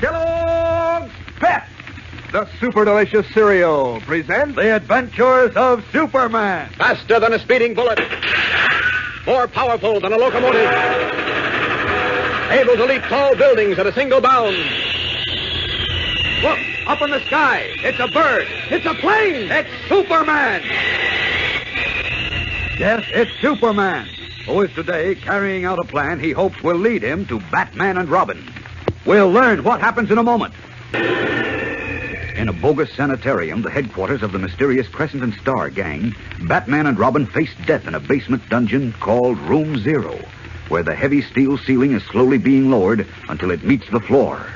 Kellogg's Pep, the super delicious cereal, presents The Adventures of Superman. Faster than a speeding bullet. More powerful than a locomotive. Able to leap tall buildings at a single bound. Look, up in the sky. It's a bird. It's a plane. It's Superman. Yes, it's Superman, who is today carrying out a plan he hopes will lead him to Batman and Robin. We'll learn what happens in a moment. In a bogus sanitarium, the headquarters of the mysterious Crescent and Star gang, Batman and Robin face death in a basement dungeon called Room Zero, where the heavy steel ceiling is slowly being lowered until it meets the floor.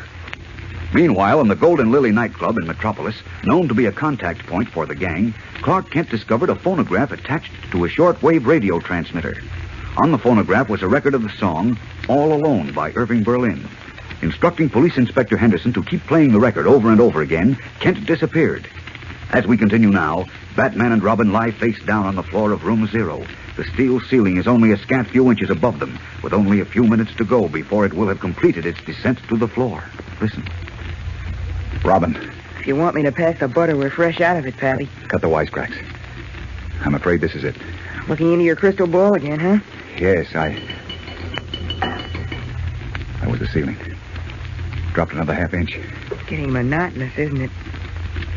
Meanwhile, in the Golden Lily nightclub in Metropolis, known to be a contact point for the gang, Clark Kent discovered a phonograph attached to a shortwave radio transmitter. On the phonograph was a record of the song All Alone by Irving Berlin. Instructing Police Inspector Henderson to keep playing the record over and over again, Kent disappeared. As we continue now, Batman and Robin lie face down on the floor of Room Zero. The steel ceiling is only a scant few inches above them, with only a few minutes to go before it will have completed its descent to the floor. Listen. Robin. If you want me to pass the butter, we're fresh out of it, Pappy. Cut the wisecracks. I'm afraid this is it. Looking into your crystal ball again, huh? Yes, That was the ceiling. Dropped another half inch. Getting monotonous, isn't it?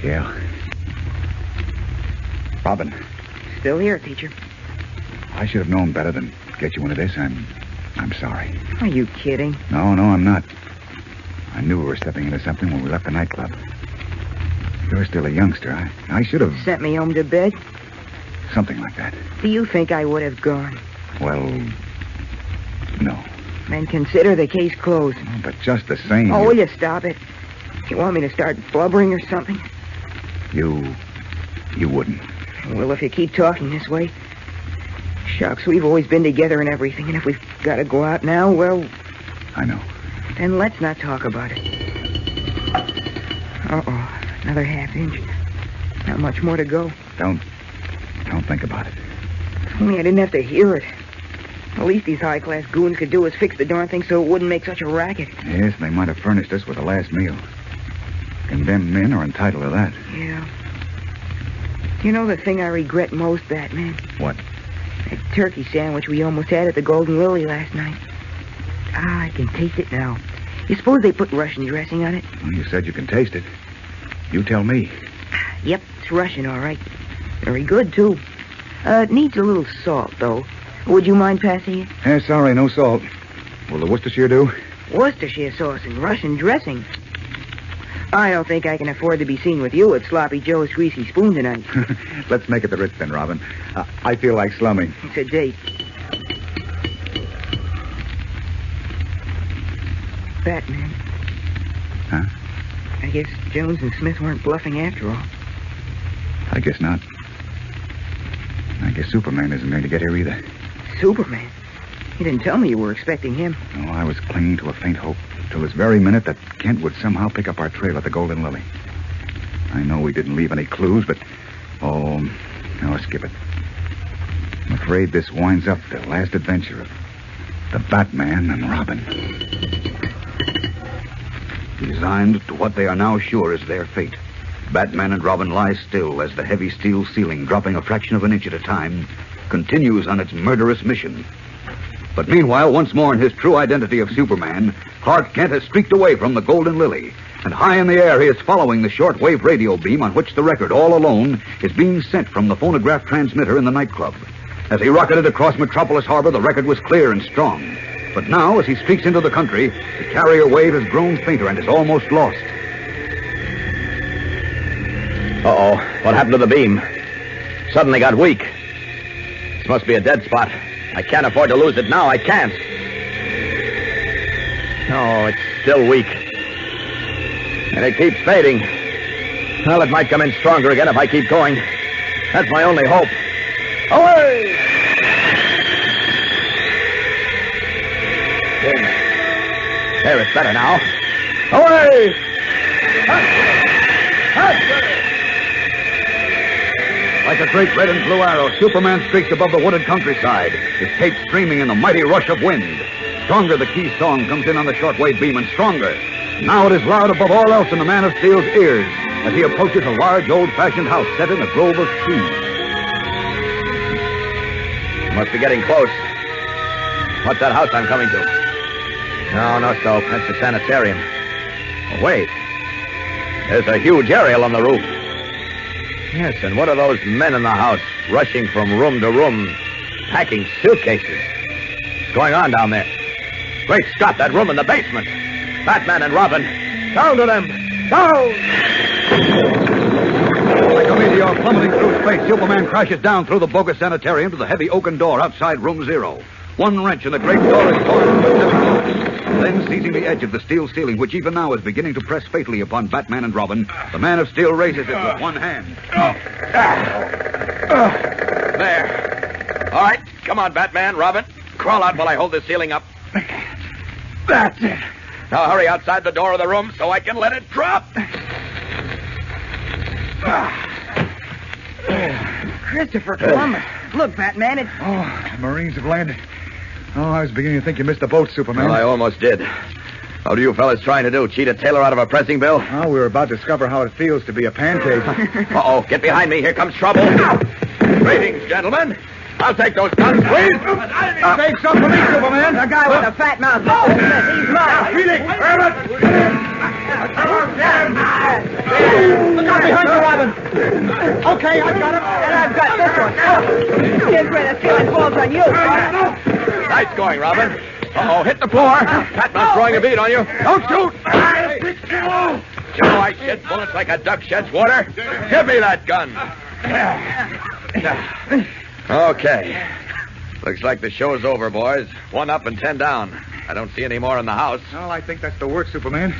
Yeah. Robin. Still here, teacher. I should have known better than get you into this. I'm sorry. Are you kidding? No, I'm not. I knew we were stepping into something when we left the nightclub. You're still a youngster. I should have... Sent me home to bed? Something like that. Do you think I would have gone? Well, no. Then consider the case closed. Oh, but just the same... Oh, will you stop it? You want me to start blubbering or something? You wouldn't. Well, if you keep talking this way... Shucks, we've always been together and everything, and if we've got to go out now, well... I know. Then let's not talk about it. Uh-oh. Another half inch. Not much more to go. Don't think about it. If only I didn't have to hear it. The least these high-class goons could do is fix the darn thing so it wouldn't make such a racket. Yes, they might have furnished us with the last meal. Condemned men are entitled to that. Yeah. You know the thing I regret most, Batman? What? That turkey sandwich we almost had at the Golden Lily last night. I can taste it now. You suppose they put Russian dressing on it? Well, you said you can taste it. You tell me. Yep, it's Russian, all right. Very good, too. It needs a little salt, though. Would you mind passing it? Sorry, no salt. Will the Worcestershire do? Worcestershire sauce and Russian dressing. I don't think I can afford to be seen with you at Sloppy Joe's Greasy Spoon tonight. Let's make it the Ritz then, Robin. I feel like slumming. It's a date. Batman. Huh? I guess Jones and Smith weren't bluffing after all. I guess not. I guess Superman isn't going to get here either. Superman? You didn't tell me you were expecting him. No, I was clinging to a faint hope till this very minute that Kent would somehow pick up our trail at the Golden Lily. I know we didn't leave any clues, but... Oh, no, skip it. I'm afraid this winds up the last adventure of the Batman and Robin. Resigned to what they are now sure is their fate, Batman and Robin lie still as the heavy steel ceiling, dropping a fraction of an inch at a time, continues on its murderous mission. But meanwhile, once more in his true identity of Superman, Clark Kent has streaked away from the Golden Lily, and high in the air he is following the shortwave radio beam on which the record, All Alone, is being sent from the phonograph transmitter in the nightclub. As he rocketed across Metropolis Harbor, the record was clear and strong. But now, as he streaks into the country, the carrier wave has grown fainter and is almost lost. Uh-oh. What happened to the beam? Suddenly got weak. This must be a dead spot. I can't afford to lose it now. I can't. No, it's still weak. And it keeps fading. Well, it might come in stronger again if I keep going. That's my only hope. Away! There, it's better now. Away! Like a great red and blue arrow, Superman streaks above the wooded countryside, his cape streaming in the mighty rush of wind. Stronger the key song comes in on the shortwave beam, and stronger. Now it is loud above all else in the Man of Steel's ears as he approaches a large, old-fashioned house set in a grove of trees. Must be getting close. What's that house I'm coming to? No, Soap. That's the sanitarium. Oh, wait. There's a huge aerial on the roof. Yes, and what are those men in the house rushing from room to room, packing suitcases? What's going on down there? Great Scott, that room in the basement. Batman and Robin. Down to them. Down! Like a meteor plummeting through space, Superman crashes down through the bogus sanitarium to the heavy oaken door outside room 0. One wrench and the great door is torn with heavy blows. Then, seizing the edge of the steel ceiling, which even now is beginning to press fatally upon Batman and Robin, the Man of Steel raises it with one hand. There. All right, come on, Batman, Robin. Crawl out while I hold this ceiling up. That's it. Now hurry outside the door of the room so I can let it drop. Christopher Columbus. Look, Batman, it's... Oh, the Marines have landed. Oh, I was beginning to think you missed the boat, Superman. Well, I almost did. What are you fellas trying to do? Cheat a tailor out of a pressing bill? Oh, we were about to discover how it feels to be a pancake. Uh-oh, get behind me. Here comes trouble. Greetings, gentlemen. I'll take those guns, please. Take some for me, Superman. The guy with the fat mouth. He's mine. Look out behind you, Robin. Okay, I've got him. And I've got this one. Here's where the ceiling falls on you. Nice going, Robin. Uh-oh, hit the floor. Batman's throwing a bead on you. Don't shoot. Joe, I shed bullets like a duck sheds water. Give me that gun. Okay. Looks like the show's over, boys. 1 up and 10 down. I don't see any more in the house. Well, I think that's the work, Superman.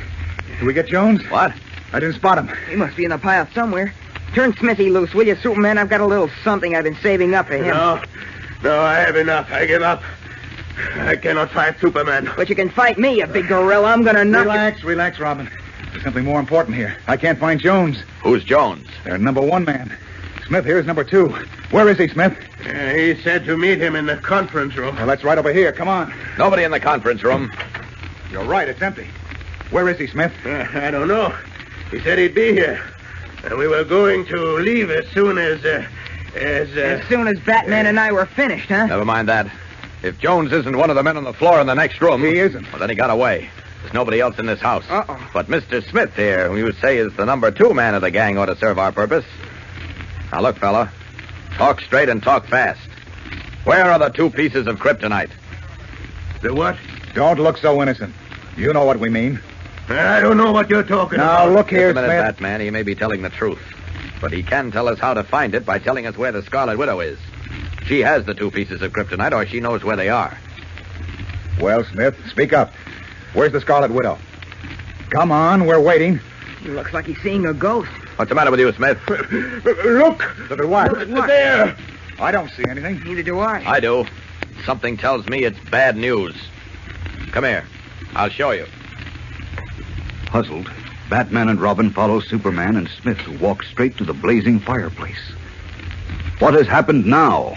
Did we get Jones? What? I didn't spot him. He must be in the pile somewhere. Turn Smithy loose, will you, Superman? I've got a little something I've been saving up for him. No, I have enough. I give up. I cannot fight Superman. But you can fight me, you big gorilla. I'm gonna knock Relax, Robin. There's something more important here. I can't find Jones. Who's Jones? Their number 1 man. Smith here is number 2. Where is he, Smith? He said to meet him in the conference room. Well, that's right over here. Come on. Nobody in the conference room. You're right. It's empty. Where is he, Smith? I don't know. He said he'd be here. And we were going to leave as soon as soon as Batman and I were finished, huh? Never mind that. If Jones isn't one of the men on the floor in the next room... He isn't. Well, then he got away. There's nobody else in this house. Uh-oh. But Mr. Smith here, who you say is the number 2 man of the gang, ought to serve our purpose. Now, look, fella. Talk straight and talk fast. Where are the 2 pieces of kryptonite? The what? Don't look so innocent. You know what we mean. I don't know what you're talking Now, about. look here, Just a minute, Smith. Batman. He may be telling the truth. But he can tell us how to find it by telling us where the Scarlet Widow is. She has the 2 pieces of kryptonite, or she knows where they are. Well, Smith, speak up. Where's the Scarlet Widow? Come on, we're waiting. He looks like he's seeing a ghost. What's the matter with you, Smith? Look! Look at what? There! I don't see anything. Neither do I. I do. Something tells me it's bad news. Come here. I'll show you. Puzzled, Batman and Robin follow Superman and Smith, who walk straight to the blazing fireplace. What has happened now?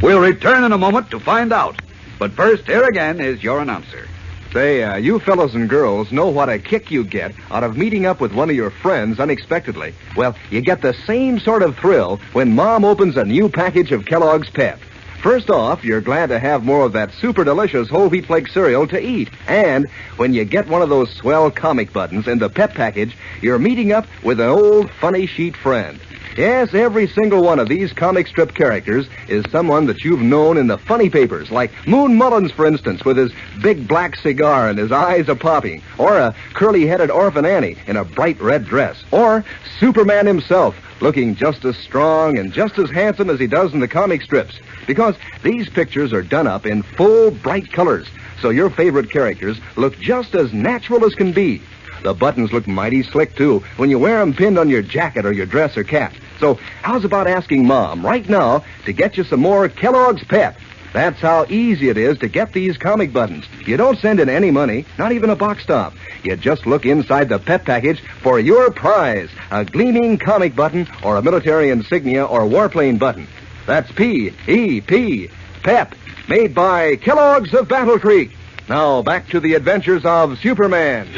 We'll return in a moment to find out. But first, here again is your announcer. Say, you fellows and girls know what a kick you get out of meeting up with one of your friends unexpectedly. Well, you get the same sort of thrill when Mom opens a new package of Kellogg's Pep. First off, you're glad to have more of that super delicious whole wheat flake cereal to eat. And when you get one of those swell comic buttons in the Pep package, you're meeting up with an old funny sheet friend. Yes, every single one of these comic strip characters is someone that you've known in the funny papers, like Moon Mullins, for instance, with his big black cigar and his eyes a-popping, or a curly-headed Orphan Annie in a bright red dress, or Superman himself, looking just as strong and just as handsome as he does in the comic strips, because these pictures are done up in full, bright colors, so your favorite characters look just as natural as can be. The buttons look mighty slick, too, when you wear them pinned on your jacket or your dress or cap. So how's about asking Mom right now to get you some more Kellogg's Pep? That's how easy it is to get these comic buttons. You don't send in any money, not even a box stop. You just look inside the Pep package for your prize, a gleaming comic button or a military insignia or warplane button. That's P-E-P, Pep, made by Kellogg's of Battle Creek. Now, back to the adventures of Superman.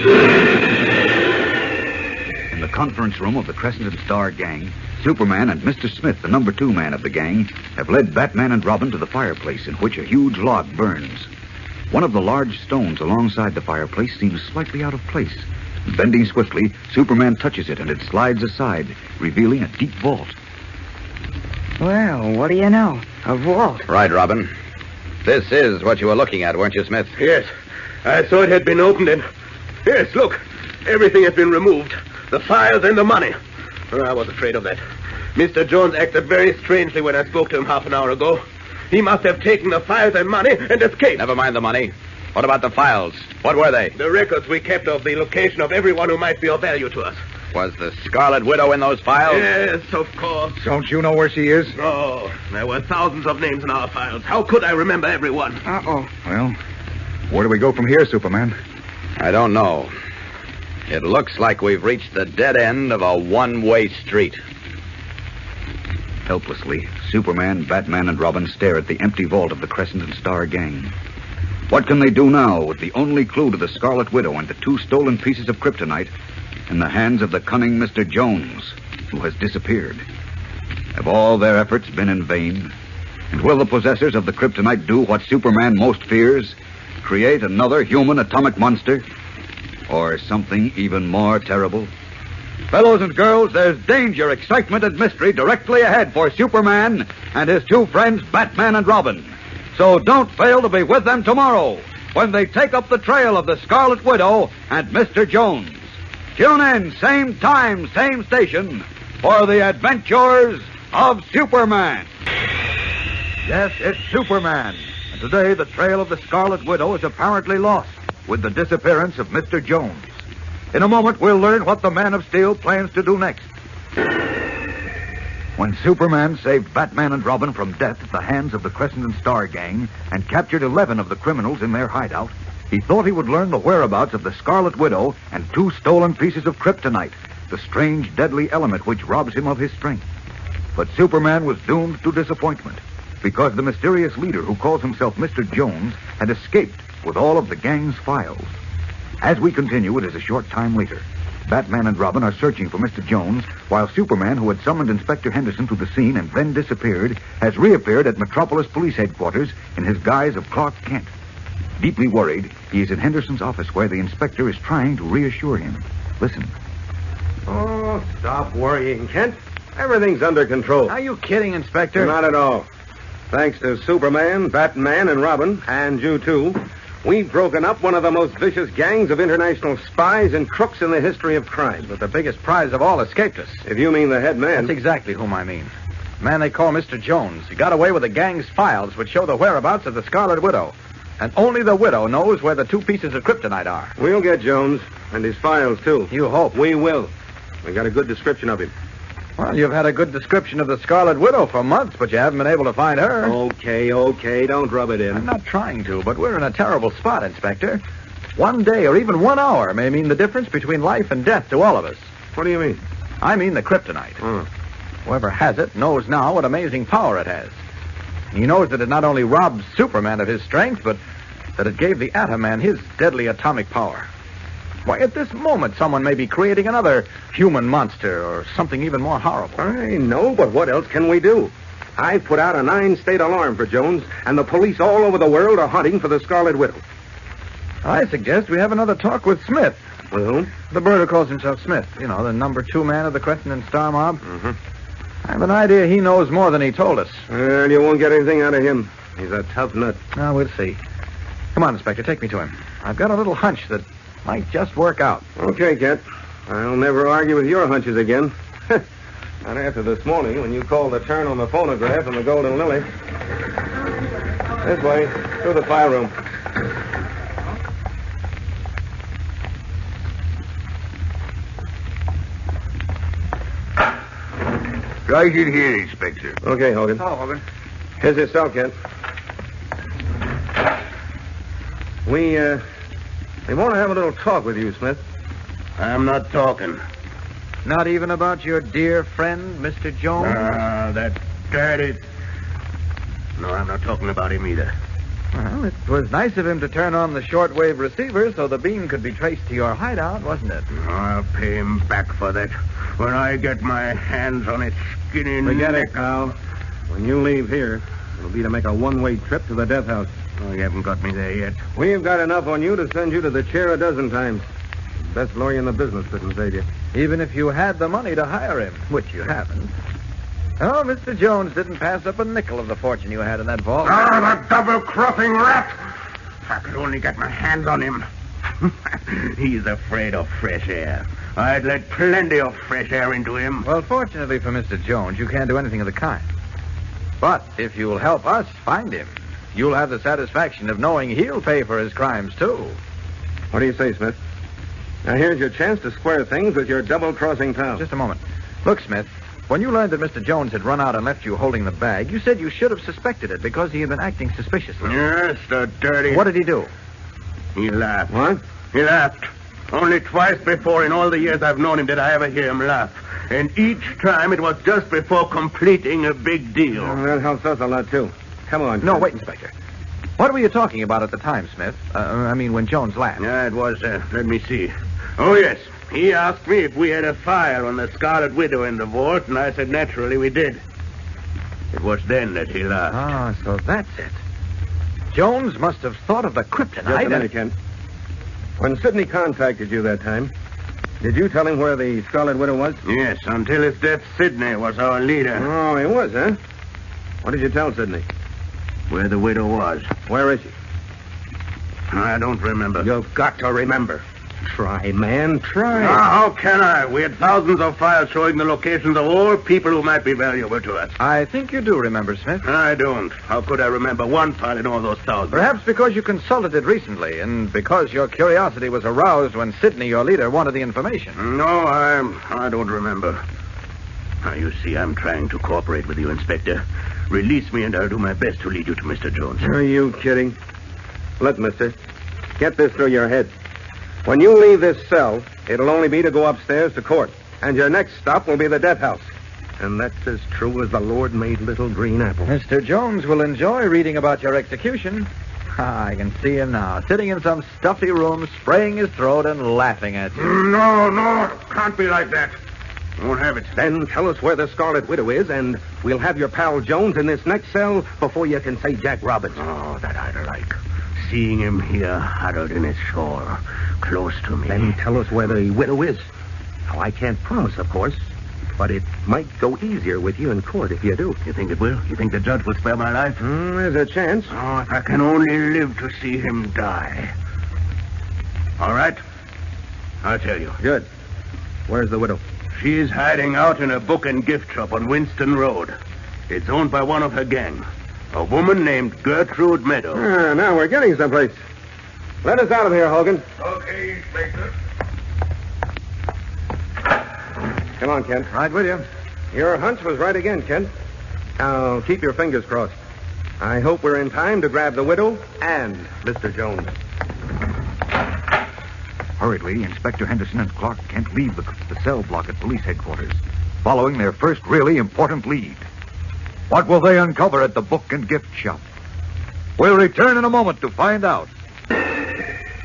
In the conference room of the Crescent and Star gang, Superman and Mr. Smith, the number 2 man of the gang, have led Batman and Robin to the fireplace in which a huge log burns. One of the large stones alongside the fireplace seems slightly out of place. Bending swiftly, Superman touches it and it slides aside, revealing a deep vault. Well, what do you know? A vault. Right, Robin. This is what you were looking at, weren't you, Smith? Yes. I saw it had been opened and... Yes, look. Everything has been removed. The files and the money. I was afraid of that. Mr. Jones acted very strangely when I spoke to him half an hour ago. He must have taken the files and money and escaped. Never mind the money. What about the files? What were they? The records we kept of the location of everyone who might be of value to us. Was the Scarlet Widow in those files? Yes, of course. Don't you know where she is? Oh, there were thousands of names in our files. How could I remember everyone? Uh-oh. Well, where do we go from here, Superman? I don't know. It looks like we've reached the dead end of a one-way street. Helplessly, Superman, Batman, and Robin stare at the empty vault of the Crescent and Star gang. What can they do now with the only clue to the Scarlet Widow and the 2 stolen pieces of kryptonite in the hands of the cunning Mr. Jones, who has disappeared? Have all their efforts been in vain? And will the possessors of the kryptonite do what Superman most fears? Create another human atomic monster? Or something even more terrible? Fellows and girls, there's danger, excitement, and mystery directly ahead for Superman and his 2 friends, Batman and Robin. So don't fail to be with them tomorrow when they take up the trail of the Scarlet Widow and Mr. Jones. Tune in, same time, same station, for the adventures of Superman. Yes, it's Superman. And today the trail of the Scarlet Widow is apparently lost with the disappearance of Mr. Jones. In a moment, we'll learn what the Man of Steel plans to do next. When Superman saved Batman and Robin from death at the hands of the Crescent and Star gang and captured 11 of the criminals in their hideout, he thought he would learn the whereabouts of the Scarlet Widow and 2 stolen pieces of kryptonite, the strange, deadly element which robs him of his strength. But Superman was doomed to disappointment because the mysterious leader who calls himself Mr. Jones had escaped with all of the gang's files. As we continue, it is a short time later. Batman and Robin are searching for Mr. Jones, while Superman, who had summoned Inspector Henderson to the scene and then disappeared, has reappeared at Metropolis Police Headquarters in his guise of Clark Kent. Deeply worried, he is in Henderson's office where the inspector is trying to reassure him. Listen. Oh, stop worrying, Kent. Everything's under control. Are you kidding, Inspector? Not at all. Thanks to Superman, Batman, and Robin, and you too, we've broken up one of the most vicious gangs of international spies and crooks in the history of crime. But the biggest prize of all escaped us. If you mean the head man. That's exactly whom I mean. The man they call Mr. Jones. He got away with the gang's files, which show the whereabouts of the Scarlet Widow. And only the widow knows where the 2 pieces of kryptonite are. We'll get Jones, and his files, too. You hope. We will. We got a good description of him. Well, you've had a good description of the Scarlet Widow for months, but you haven't been able to find her. Okay, don't rub it in. I'm not trying to, but we're in a terrible spot, Inspector. One day or even 1 hour may mean the difference between life and death to all of us. What do you mean? I mean the kryptonite. Whoever has it knows now what amazing power it has. He knows that it not only robs Superman of his strength, but that it gave the Atom Man his deadly atomic power. Why, at this moment, someone may be creating another human monster or something even more horrible. I know, but what else can we do? I've put out a 9-state alarm for Jones, and the police all over the world are hunting for the Scarlet Widow. I suggest we have another talk with Smith. With whom? The bird who calls himself Smith. You know, the number 2 man of the Crescent and Star mob. Mm-hmm. I have an idea he knows more than he told us. Well, you won't get anything out of him. He's a tough nut. Now, we'll see. Come on, Inspector, take me to him. I've got a little hunch that might just work out. Okay, Kent. I'll never argue with your hunches again. Not after this morning when you called the turn on the phonograph in the Golden Lily. This way, through the file room. Right in here, Inspector. Okay, Hogan. Hello, Hogan. Here's your cell, Kent. We want to have a little talk with you, Smith. I'm not talking. Not even about your dear friend, Mr. Jones? That dirty... No, I'm not talking about him either. Well, it was nice of him to turn on the shortwave receiver so the beam could be traced to your hideout, wasn't it? I'll pay him back for that when I get my hands on its skinny Forget it, neck. Carl. When you leave here, it'll be to make a one-way trip to the death house. Oh, you haven't got me there yet. We've got enough on you to send you to the chair a dozen times. Best lawyer in the business couldn't save you. Even if you had the money to hire him, which you haven't. Oh, Mr. Jones didn't pass up a nickel of the fortune you had in that vault. Ah, the double-crossing rat! If I could only get my hands on him. He's afraid of fresh air. I'd let plenty of fresh air into him. Well, fortunately for Mr. Jones, you can't do anything of the kind. But if you'll help us find him, you'll have the satisfaction of knowing he'll pay for his crimes, too. What do you say, Smith? Now, here's your chance to square things with your double-crossing pal. Just a moment. Look, Smith, when you learned that Mr. Jones had run out and left you holding the bag, you said you should have suspected it because he had been acting suspiciously. Yes, the dirty... What did he do? He laughed. What? He laughed. Only twice before in all the years I've known him did I ever hear him laugh. And each time it was just before completing a big deal. Well, that helps us a lot, too. Come on. No, Ken. wait, Inspector. What were you talking about at the time, Smith? When Jones laughed. Yeah, it was, let me see. Oh, yes. He asked me if we had a file on the Scarlet Widow in the vault, and I said naturally we did. It was then that he laughed. Ah, so that's it. Jones must have thought of the Just a kryptonite. minute, Ken. When Sidney contacted you that time, did you tell him where the Scarlet Widow was? Yes, until his death, Sidney was our leader. Oh, he was, huh? What did you tell Sidney? Where the widow was. Where is she? I don't remember. You've got to remember. Try, man, try. Now, how can I? We had thousands of files showing the locations of all people who might be valuable to us. I think you do remember, Smith. I don't. How could I remember one file in all those thousands? Perhaps because you consulted it recently, and because your curiosity was aroused when Sidney, your leader, wanted the information. No, I don't remember. Now, you see, I'm trying to cooperate with you, Inspector. Release me, and I'll do my best to lead you to Mr. Jones. Are you kidding? Look, mister, get this through your head. When you leave this cell, it'll only be to go upstairs to court. And your next stop will be the death house. And that's as true as the Lord made little green apples. Mr. Jones will enjoy reading about your execution. I can see him now, sitting in some stuffy room, spraying his throat and laughing at you. No, can't be like that. Won't have it. Then tell us where the Scarlet Widow is, and we'll have your pal Jones in this next cell before you can say Jack Robbins. Oh, that I'd like. Seeing him here, huddled in his shawl, close to me. Then tell us where the widow is. Now, I can't promise, of course, but it might go easier with you in court if you do. You think it will? You think the judge will spare my life? There's a chance. Oh, if I can only live to see him die. All right. I'll tell you. Good. Where's the widow? She's hiding out in a book and gift shop on Winston Road. It's owned by one of her gang. A woman named Gertrude Meadow. Now we're getting someplace. Let us out of here, Hogan. Okay, Inspector. Come on, Kent. Right with you. Your hunch was right again, Kent. Now, keep your fingers crossed. I hope we're in time to grab the widow and Mr. Jones. Hurriedly, Inspector Henderson and Clark Kent leave the cell block at police headquarters, following their first really important lead. What will they uncover at the book and gift shop? We'll return in a moment to find out.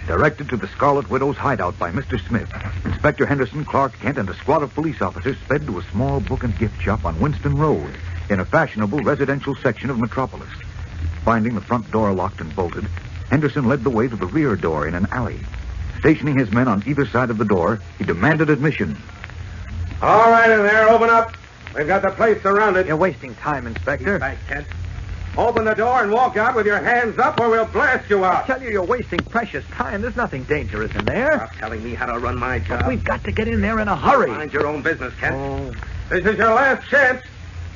Directed to the Scarlet Widow's hideout by Mr. Smith, Inspector Henderson, Clark Kent, and a squad of police officers sped to a small book and gift shop on Winston Road in a fashionable residential section of Metropolis. Finding the front door locked and bolted, Henderson led the way to the rear door in an alley. Stationing his men on either side of the door, he demanded admission. All right, in there, open up. We've got the place surrounded. You're wasting time, Inspector. Back, Kent. Open the door and walk out with your hands up or we'll blast you I out. tell you, you're wasting precious time. There's nothing dangerous in there. Stop telling me how to run my job. We've got to get in there in a hurry. Mind your own business, Kent. Oh, This is your last chance.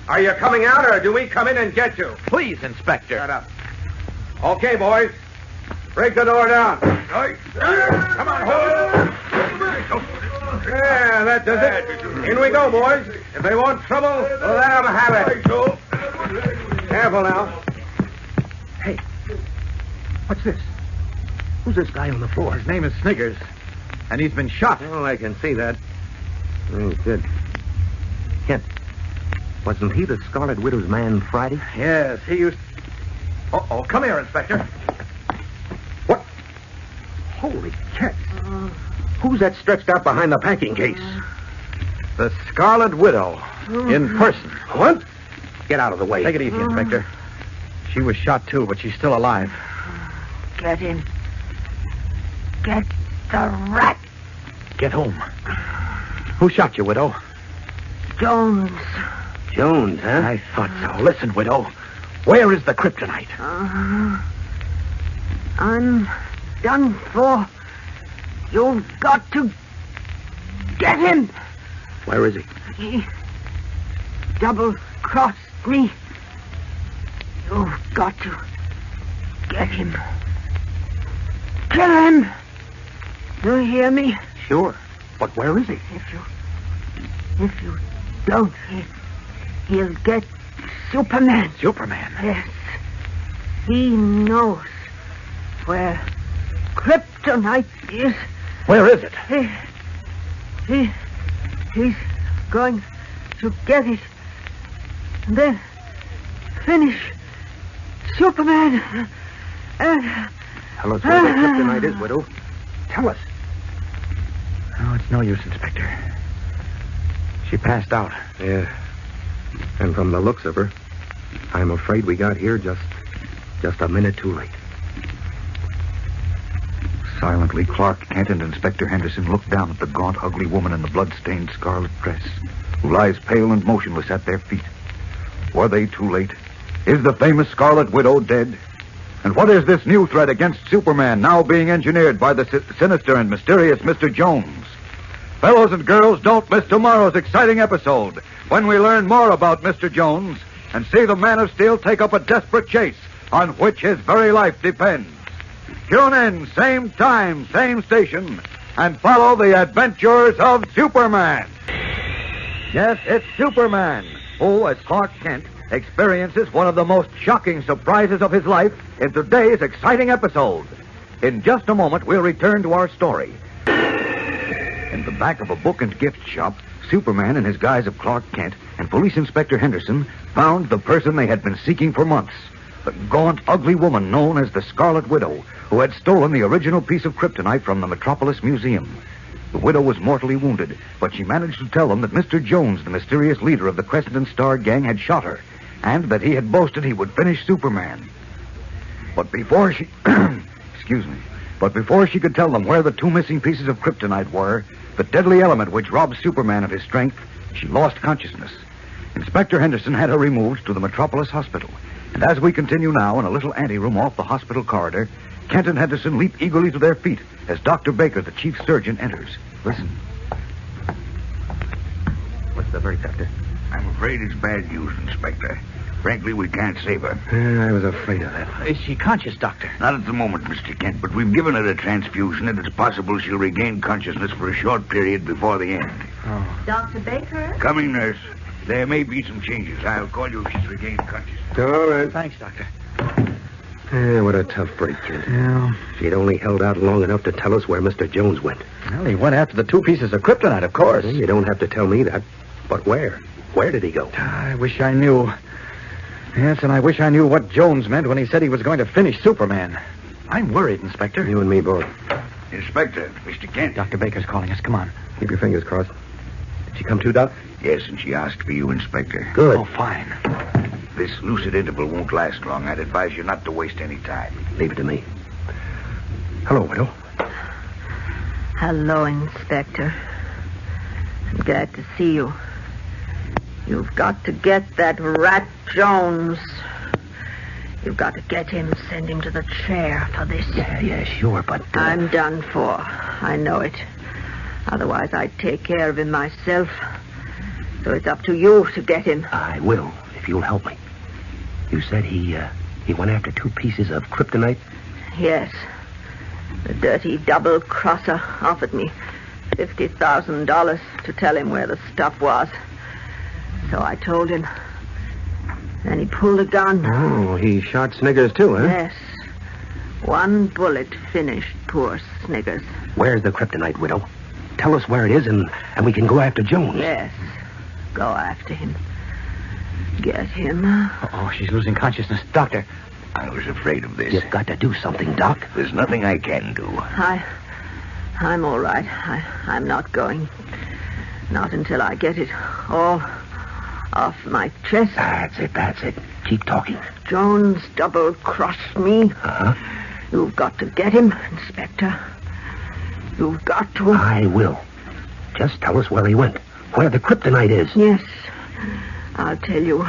Are you coming out or do we come in and get you? please, Inspector. Shut up. Okay, boys. Break the door down. Come on, hold. Yeah, that does it. In we go, boys. If they want trouble, let them have it. Careful now. Hey, what's this? Who's this guy on the floor? His name is Sniggers, and he's been shot. Oh, I can see that. Oh, good. Kent, wasn't he the Scarlet Widow's man Friday? Yes, he used... Uh-oh, come here, Inspector. Holy cats. Who's that stretched out behind the packing case? The Scarlet Widow. In person. What? Get out of the way. Take it easy, Inspector. She was shot, too, but she's still alive. Get him. Get the rat. Get home. Who shot you, Widow? Jones. Jones, huh? I thought so. Listen, Widow. Where is the kryptonite? I'm done for. You've got to get him. Where is he? He double-crossed me. You've got to get him. Kill him. You hear me? Sure. But where is he? If you don't, he'll get Superman. Superman? Yes. He knows where Kryptonite is. Where is it? He's going to get it. And then finish Superman. And Tell us where the kryptonite is, Widow. Tell us. Oh, it's no use, Inspector. She passed out. Yeah. And from the looks of her, I'm afraid we got here just a minute too late. Silently, Clark Kent and Inspector Henderson looked down at the gaunt, ugly woman in the blood-stained scarlet dress, who lies pale and motionless at their feet. Were they too late? Is the famous Scarlet Widow dead? And what is this new threat against Superman now being engineered by the sinister and mysterious Mr. Jones? Fellows and girls, don't miss tomorrow's exciting episode when we learn more about Mr. Jones and see the Man of Steel take up a desperate chase on which his very life depends. Tune in, same time, same station, and follow the adventures of Superman. Yes, it's Superman, who, as Clark Kent, experiences one of the most shocking surprises of his life in today's exciting episode. In just a moment, we'll return to our story. In the back of a book and gift shop, Superman, in his guise of Clark Kent, and Police Inspector Henderson found the person they had been seeking for months. The gaunt, ugly woman known as the Scarlet Widow, who had stolen the original piece of kryptonite from the Metropolis Museum. The widow was mortally wounded, but she managed to tell them that Mr. Jones, the mysterious leader of the Crescent and Star gang, had shot her, and that he had boasted he would finish Superman. But before she... excuse me. But before she could tell them where the two missing pieces of kryptonite were, the deadly element which robs Superman of his strength, she lost consciousness. Inspector Henderson had her removed to the Metropolis Hospital. And as we continue now in a little anteroom off the hospital corridor, Kent and Henderson leap eagerly to their feet as Dr. Baker, the chief surgeon, enters. Listen. What's the verdict, Doctor? I'm afraid it's bad news, Inspector. Frankly, we can't save her. I was afraid of that. Is she conscious, Doctor? Not at the moment, Mr. Kent, but we've given her a transfusion, and it's possible she'll regain consciousness for a short period before the end. Dr. Baker? Coming, nurse. There may be some changes. I'll call you if she's regained consciousness. All right. Thanks, Doctor. What a tough break, Kent. Yeah. She'd only held out long enough to tell us where Mr. Jones went. Well, he went after the two pieces of kryptonite, of course. Well, you don't have to tell me that. But where? Where did he go? I wish I knew. Yes, and I wish I knew what Jones meant when he said he was going to finish Superman. I'm worried, Inspector. You and me both. Inspector, Mr. Kent. Dr. Baker's calling us. Come on. Keep your fingers crossed. Did she come to, Doc? Yes, and she asked for you, Inspector. Good. Oh, fine. This lucid interval won't last long. I'd advise you not to waste any time. Leave it to me. Hello, Widow. Hello, Inspector. I'm glad to see you. You've got to get that rat Jones. You've got to get him, send him to the chair for this. Yeah, sure, but... I'm done for. I know it. Otherwise, I'd take care of him myself. So it's up to you to get him. I will, if you'll help me. You said he went after two pieces of kryptonite? Yes. The dirty double-crosser offered me $50,000 to tell him where the stuff was. So I told him. Then he pulled a gun. Oh, he shot Sniggers too, huh? Yes. One bullet finished poor Sniggers. Where's the kryptonite, Widow? Tell us where it is, and we can go after Jones. Yes. Go after him. Get him. Oh, she's losing consciousness. Doctor, I was afraid of this. You've got to do something, Doc. There's nothing I can do. I'm all right. I'm not going. Not until I get it all off my chest. That's it. Keep talking. Jones double-crossed me. Uh-huh. You've got to get him, Inspector. You've got to. I will. Just tell us where he went. Where the kryptonite is. Yes. I'll tell you.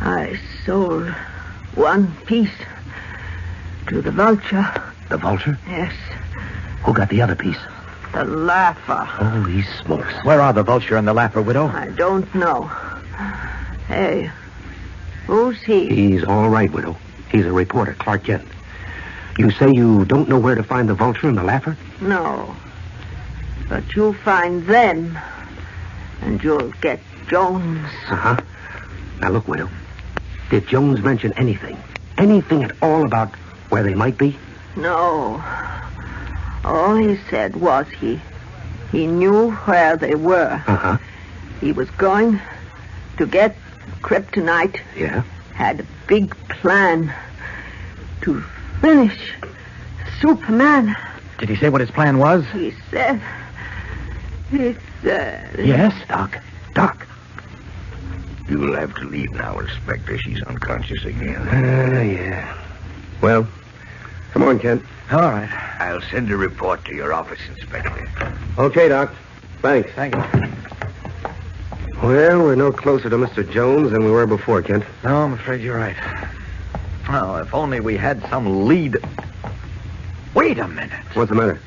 I sold one piece to the vulture. The vulture? Yes. Who got the other piece? The laugher. Holy smokes. Where are the vulture and the laugher, Widow? I don't know. Hey, who's he? He's all right, Widow. He's a reporter, Clark Kent. You say you don't know where to find the vulture and the laugher? No. But you'll find them, and you'll get Jones. Uh-huh. Now, look, Widow. Did Jones mention anything? Anything at all about where they might be? No. All he said was he knew where they were. Uh-huh. He was going to get Kryptonite. Yeah? Had a big plan to finish Superman. Did he say what his plan was? He said... Yes, Doc. Doc. You'll have to leave now, Inspector. She's unconscious again. Yeah. Well, come on, Kent. All right. I'll send a report to your office, Inspector. Okay, Doc. Thanks. Thank you. Well, we're no closer to Mr. Jones than we were before, Kent. No, I'm afraid you're right. Oh, if only we had some lead. Wait a minute. What's the matter?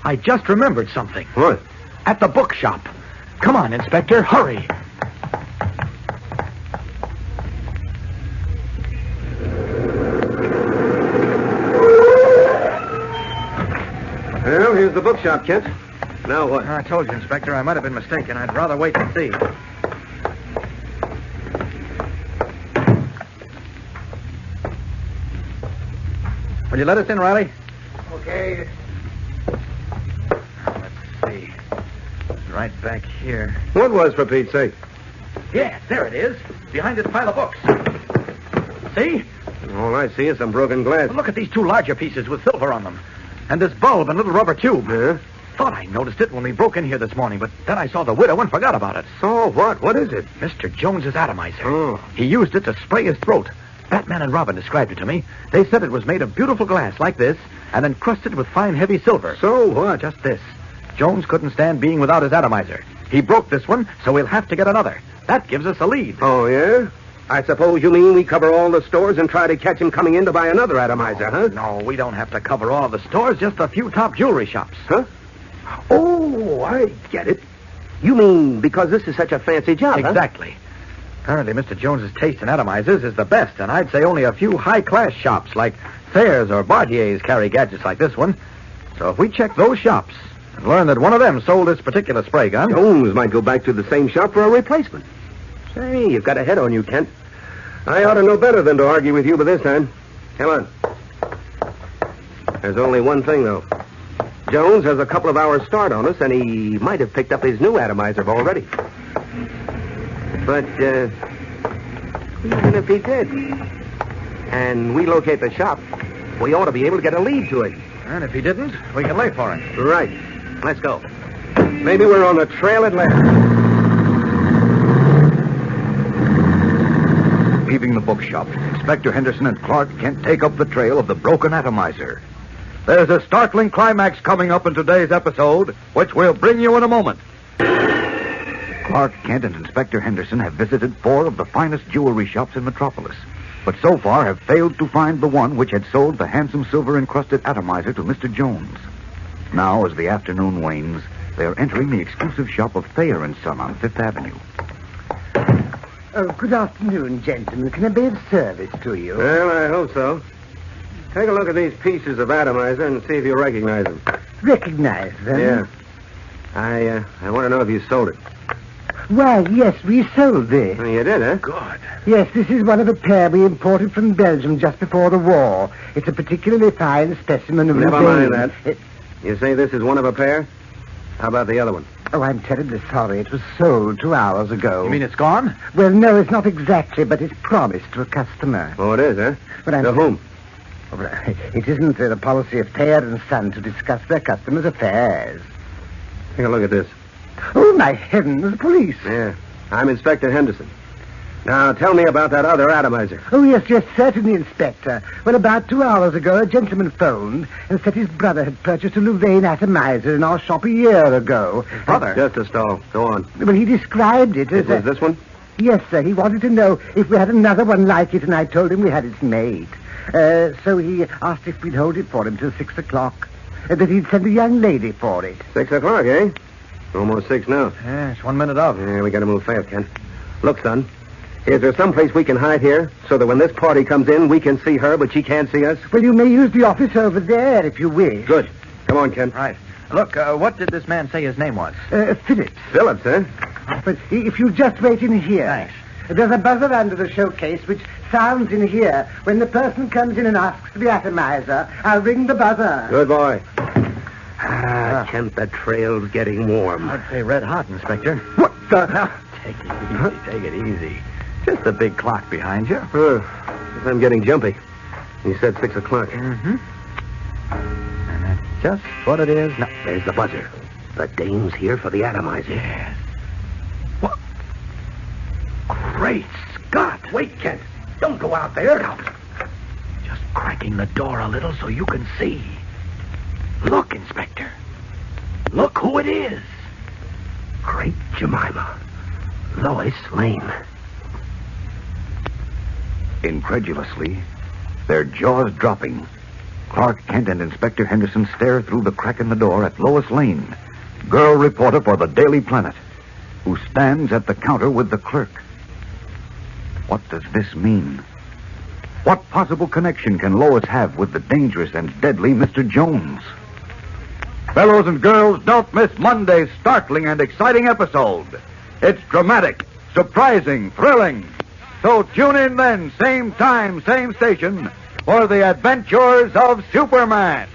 I just remembered something. What? At the bookshop. Come on, Inspector. Hurry. Well, here's the bookshop, Kent. Now what? I told you, Inspector, I might have been mistaken. I'd rather wait and see. Will you let us in, Riley? Okay. Let's see. Right back here. What was, for Pete's sake? Yes, there it is. Behind this pile of books. See? All I see is some broken glass. Look at these two larger pieces with silver on them. And this bulb and little rubber tube. Yeah? Thought I noticed it when we broke in here this morning, but then I saw the widow and forgot about it. So what? What is it? Mr. Jones's atomizer. Oh. He used it to spray his throat. Batman and Robin described it to me. They said it was made of beautiful glass like this and encrusted with fine, heavy silver. So what? Just this. Jones couldn't stand being without his atomizer. He broke this one, so we'll have to get another. That gives us a lead. Oh, yeah? I suppose you mean we cover all the stores and try to catch him coming in to buy another atomizer, huh? No, we don't have to cover all of the stores, just a few top jewelry shops. Huh? Oh, I get it. You mean because this is such a fancy job, Exactly. Apparently, Mr. Jones's taste in atomizers is the best, and I'd say only a few high-class shops like Thayer's or Bartier's carry gadgets like this one. So if we check those shops and learn that one of them sold this particular spray gun... Jones might go back to the same shop for a replacement. Say, you've got a head on you, Kent. I ought to know better than to argue with you by this time. Come on. There's only one thing, though. Jones has a couple of hours start on us, and he might have picked up his new atomizer already. But, even if he did, and we locate the shop, we ought to be able to get a lead to it. And if he didn't, we can lay for him. Right. Let's go. Maybe we're on the trail at last. Leaving the bookshop, Inspector Henderson and Clark Kent take up the trail of the broken atomizer. There's a startling climax coming up in today's episode, which we'll bring you in a moment. Clark Kent and Inspector Henderson have visited 4 of the finest jewelry shops in Metropolis, but so far have failed to find the one which had sold the handsome silver-encrusted atomizer to Mr. Jones. Now, as the afternoon wanes, they are entering the exclusive shop of Thayer & Son on Fifth Avenue. Oh, good afternoon, gentlemen. Can I be of service to you? Well, I hope so. Take a look at these pieces of atomizer and see if you recognize them. Recognize them? Yeah. I want to know if you sold it. Why, yes, we sold this. Oh, you did, huh? Good. Yes, this is one of a pair we imported from Belgium just before the war. It's a particularly fine specimen of Never the mind that. You say this is one of a pair? How about the other one? Oh, I'm terribly sorry. It was sold 2 hours ago. You mean it's gone? Well, no, it's not exactly, but it's promised to a customer. Oh, it is, huh? But I'm... To whom? Well, it isn't the policy of pair and son to discuss their customers' affairs. Take a look at this. Oh, my heavens, the police. Yeah. I'm Inspector Henderson. Now, tell me about that other atomizer. Oh, yes, certainly, Inspector. Well, about 2 hours ago, a gentleman phoned and said his brother had purchased a Louvain atomizer in our shop a year ago. Brother? Just a stall. Go on. Well, he described it as... It was this one? Yes, sir. He wanted to know if we had another one like it, and I told him we had it made. So he asked if we'd hold it for him till 6 o'clock. That he'd send a young lady for it. 6 o'clock, eh? Almost 6 now. Yeah, it's 1 minute of. Yeah, we gotta move fast, Kent. Look, son. Is there someplace we can hide here so that when this party comes in, we can see her, but she can't see us? Well, you may use the office over there if you wish. Good. Come on, Kent. Right. Look, what did this man say his name was? Phillips. Phillips, eh? But if you just wait in here. Thanks. There's a buzzer under the showcase which sounds in here. When the person comes in and asks for the atomizer, I'll ring the buzzer. Good boy. Kent, that trail's getting warm. I'd say red hot, Inspector. What the... Now, take it easy. Just the big clock behind you. Guess I'm getting jumpy. You said 6 o'clock. Mm-hmm. And that's just what it is. Now, there's the buzzer. The dame's here for the atomizer. Yes. What? Great Scott! Wait, Kent. Don't go out there. Now. Just cracking the door a little so you can see. Look, Inspector. Look who it is. Great Jemima. Lois Lane. Incredulously, their jaws dropping, Clark Kent and Inspector Henderson stare through the crack in the door at Lois Lane, girl reporter for the Daily Planet, who stands at the counter with the clerk. What does this mean? What possible connection can Lois have with the dangerous and deadly Mr. Jones? Fellows and girls, don't miss Monday's startling and exciting episode. It's dramatic, surprising, thrilling. So tune in then, same time, same station, for the adventures of Superman.